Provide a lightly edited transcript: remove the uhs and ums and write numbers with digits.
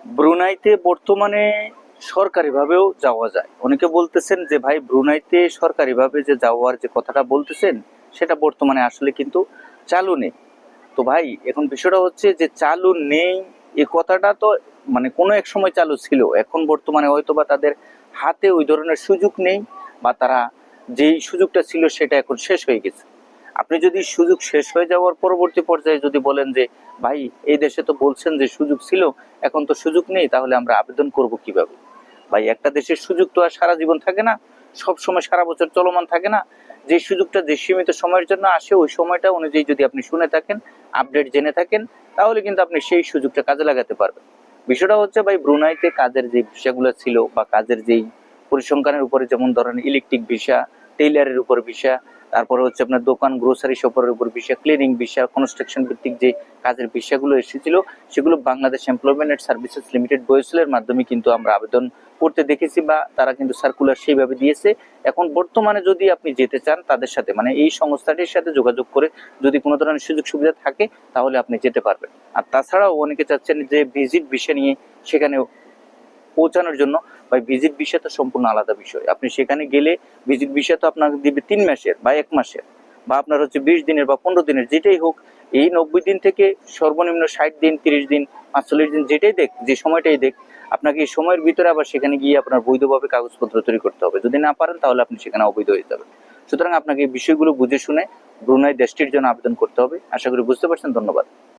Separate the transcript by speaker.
Speaker 1: ব্রুনাইতে বর্তমানে সরকারিভাবেও যাওয়া যায়। অনেকে বলতেছেন যে ভাই ব্রুনাইতে সরকারিভাবে যে যাওয়ার যে কথাটা বলতেছেন সেটা বর্তমানে আসলে কিন্তু চালু নেই। তো ভাই এখন বিষয়টা হচ্ছে যে চালু নেই এই কথাটা তো মানে কোনো এক সময় চালু ছিল, এখন বর্তমানে হয়তো বা তাদের হাতে ওই ধরনের সুযোগ নেই, বা তারা যেই সুযোগটা ছিল সেটা এখন শেষ হয়ে গেছে। আপনি যদি সুযোগ শেষ হয়ে যাওয়ার পরবর্তী পর্যায়ে যদি বলেন যে ভাই এই দেশে তো বলছেন যে সুযোগ ছিল, এখন তো সুযোগ নেই, তাহলে আমরা আবেদন করব কিভাবে? ভাই একটা দেশের সুযোগ তো আর সারা জীবন থাকে না, সব সময় সারা বছর চলমান থাকে না। যে সুযোগটা যে সীমিত সময়ের জন্য আসে ওই সময়টা অনুযায়ী যদি আপনি শুনে থাকেন, আপডেট জেনে থাকেন, তাহলে কিন্তু আপনি সেই সুযোগটা কাজে লাগাতে পারবেন। বিষয়টা হচ্ছে ভাই ব্রুনাইতে কাজের যে ভিসাগুলো ছিল বা কাজের যেই পরিসংখ্যানের উপরে, যেমন ধরেন ইলেকট্রিক ভিসা, টেইলারের উপর ভিসা, তারপরে হচ্ছে আপনার দোকান গ্রোসারি শপের উপর ভিসা, ক্লিনিং ভিসা, কনস্ট্রাকশন ভিত্তিক যে কাজের ভিসাগুলো এসেছিল সেগুলো Bangladesh employment and services limited বয়েসেলের মাধ্যমে কিন্তু আমরা আবেদন করতে দেখেছি, বা তারা কিন্তু সার্কুলার সেইভাবে দিয়েছে। এখন বর্তমানে যদি আপনি যেতে চান তাদের সাথে, মানে এই সংস্থাটির সাথে যোগাযোগ করে যদি কোনো ধরনের সুযোগ সুবিধা থাকে তাহলে আপনি যেতে পারবেন। আর তাছাড়াও অনেকে চাচ্ছেন যে ভিজিট ভিসা নিয়ে সেখানে পৌঁছানোর জন্য। ভাই ভিজিট ভিসা তো সম্পূর্ণ আলাদা বিষয়। আপনি সেখানে গেলে ভিজিট ভিসা তো আপনাকে দিবে 3 মাসের বা 1 মাসের, বা আপনার হচ্ছে 20 দিনের বা 15 দিনের, যেটাই হোক। এই 90 দিন থেকে সর্বনিম্ন 60 দিন, 30 দিন, 45 দিন, যেটাই দেখ, যে সময়টাই দেখ, আপনাকে এই সময়ের ভিতরে আবার সেখানে গিয়ে আপনার বৈধভাবে কাগজপত্র তৈরি করতে হবে। যদি না পারেন তাহলে আপনি সেখানে অবৈধ হয়ে যাবেন। সুতরাং আপনাকে এই বিষয়গুলো বুঝে শুনে ব্রুনাই দেশটির জন্য আবেদন করতে হবে। আশা করি বুঝতে পারছেন। ধন্যবাদ।